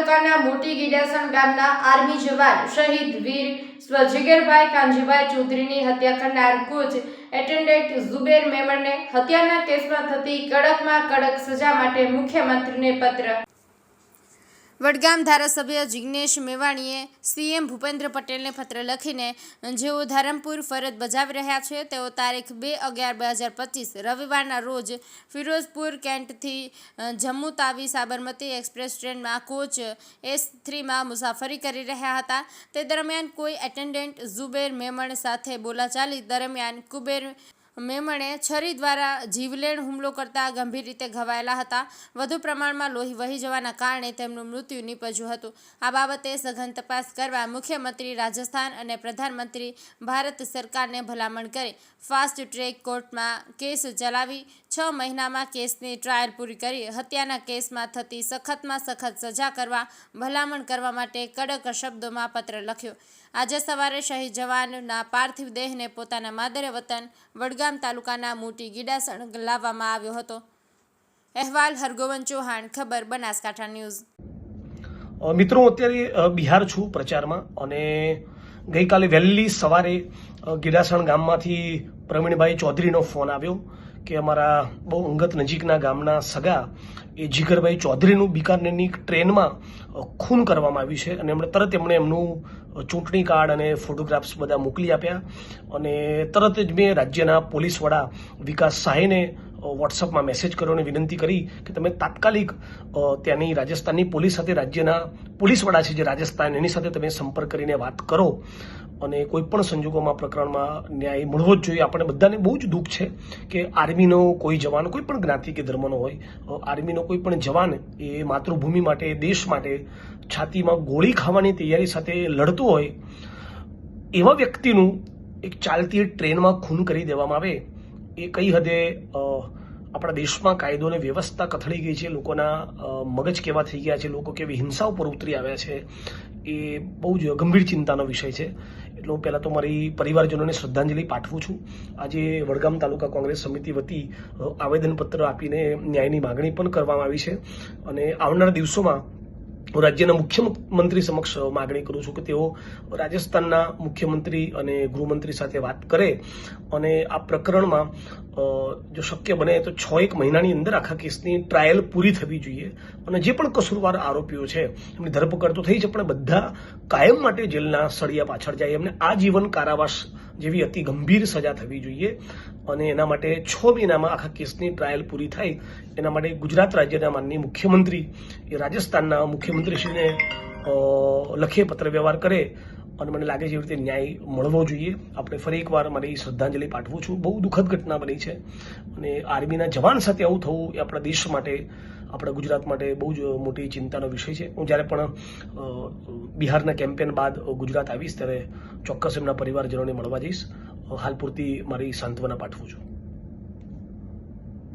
તાલુકાના મોટી ગીડાસણ ગામના આર્મી જવાન શહીદ વીર સ્વજીગરભાઈ કાનજીભાઈ ચૌધરીની હત્યા કરનાર કોચ એટેન્ડન્ટ ઝુબેર મેમણને હત્યાના કેસમાં થતી કડકમાં કડક સજા માટે મુખ્યમંત્રીને પત્ર. વડગામ ધારાસભ્ય જિગ્નેશ મેવાણીએ સીએમ ભૂપેન્દ્ર પટેલને પત્ર લખીને જેઓ ધરમપુર ફરજ બજાવી રહ્યા છે તેઓ તારીખ 2/11/2025 રવિવારના રોજ ફિરોઝપુર કેન્ટથી જમ્મુ તાવી સાબરમતી એક્સપ્રેસ ટ્રેનમાં કોચ S3માં મુસાફરી કરી રહ્યા હતા. તે દરમિયાન કોઈ એટેન્ડન્ટ ઝુબેર મેમણ સાથે બોલાચાલી દરમિયાન કુબેર મેમણે છરી દ્વારા જીવલેણ હુમલો કરતા ગંભીર રીતે ઘવાયેલા હતા. વધુ પ્રમાણમાં લોહી વહી જવાના કારણે તેમનું મૃત્યુ નીપજ્યું હતું. આ બાબતે સઘન તપાસ કરવા મુખ્યમંત્રી રાજસ્થાન અને પ્રધાનમંત્રી ભારત સરકારને ભલામણ કરી ફાસ્ટ ટ્રેક કોર્ટમાં કેસ ચલાવી 6 મહિનામાં કેસની ટ્રાયલ પૂરી કરી હત્યાના કેસમાં થતી સખતમાં સખત સજા કરવા ભલામણ કરવા માટે કડક શબ્દોમાં પત્ર લખ્યો. આજે સવારે શહીદ જવાનના પાર્થિવ દેહને પોતાના માદરે વતન વડગામ તાલુકાના મોટી ગીડાસણ લાવવામાં આવ્યો હતો. અહેવાલ હરગોવન ચૌહાણ, ખબર બનાસકાંઠા ન્યૂઝ. મિત્રો, અત્યારે બિહાર છું પ્રચારમાં અને ગઈકાલે વહેલી સવારે ગીડાસણ ગામમાંથી પ્રવીણભાઈ ચૌધરીનો ફોન આવ્યો કે અમારા બહુ અંગત નજીકના ગામના સગા એ જીગરભાઈ ચૌધરીનું બિકાનેરની ટ્રેનમાં ખૂન કરવામાં આવ્યું છે અને તરત એમણે એમનું ચૂંટણી કાર્ડ અને ફોટોગ્રાફ્સ બધા મોકલી આપ્યા અને તરત જ મેં રાજ્યના પોલીસ વડા વિકાસ સાહેને વોટ્સઅપમાં મેસેજ કર્યો અને વિનંતી કરી કે તમે તાત્કાલિક ત્યાંની રાજસ્થાનની પોલીસ સાથે રાજ્યના પોલીસ વડા છે જે રાજસ્થાન એની સાથે તમે સંપર્ક કરીને વાત કરો અને કોઈ પણ સંજોગોમાં પ્રકરણમાં ન્યાય મળવો જ જોઈએ. આપણે બધાને બહુ જ દુઃખ છે કે આર્મીનો કોઈ જવાન કોઈ પણ જ્ઞાતિ કે ધર્મનો હોય, આર્મીનો કોઈ પણ જવાન એ માતૃભૂમિ માટે, દેશ માટે છાતીમાં ગોળી ખાવાની તૈયારી સાથે લડતો હોય એવા વ્યક્તિનું એક ચાલતી ટ્રેનમાં ખૂન કરી દેવામાં આવે એ કઈ હદે આપણા દેશમાં કાયદો અને વ્યવસ્થા કથળી ગઈ છે, લોકોના મગજ કેવા થઈ ગયા છે, લોકો કેવી હિંસા ઉપર ઉતરી આવ્યા છે, એ બહુ જ ગંભીર ચિંતાનો વિષય છે. એટલે હું પહેલાં તો મારી પરિવારજનોને શ્રદ્ધાંજલિ પાઠવું છું. આજે વડગામ તાલુકા કોંગ્રેસ સમિતિ વતી આવેદનપત્ર આપીને ન્યાયની માગણી પણ કરવામાં આવી છે અને આવનારા દિવસોમાં હું રાજ્યના મુખ્યમંત્રી સમક્ષ માગણી કરું છું કે તેઓ રાજસ્થાનના મુખ્યમંત્રી અને ગૃહમંત્રી સાથે વાત કરે અને આ પ્રકરણમાં જો શક્ય બને તો 6-1 મહિનાની અંદર આખા કેસની ટ્રાયલ પૂરી થવી જોઈએ અને જે પણ કસૂરવાર આરોપીઓ છે એમની ધરપકડ તો થઈ છે પણ બધા કાયમ માટે જેલના સળિયા પાછળ જાય, એમને આજીવન કારાવાસ જેવી અતિ ગંભીર સજા થવી જોઈએ અને એના માટે 6 મહિનામાં આખા કેસની ટ્રાયલ પૂરી થાય એના માટે ગુજરાત રાજ્યના માનનીય મુખ્યમંત્રી એ રાજસ્થાનના મુખ્યમંત્રીશ્રીને લખે પત્ર વ્યવહાર કરે અને મને લાગે છે એવી રીતે ન્યાય મળવો જોઈએ. આપણે ફરી એકવાર મારી શ્રદ્ધાંજલિ પાઠવું છું. બહુ દુઃખદ ઘટના બની છે અને આર્મીના જવાન સાથે આવું થવું એ આપણા દેશ માટે, આપણા ગુજરાત માટે બહુ જ મોટી ચિંતાનો વિષય છે. હું જ્યારે પણ બિહારના કેમ્પેન બાદ ગુજરાત આવીશ ત્યારે ચોક્કસ એમના પરિવારજનોને મળવા જઈશ. હાલ પૂરતી મારી સાંત્વના પાઠવું છું.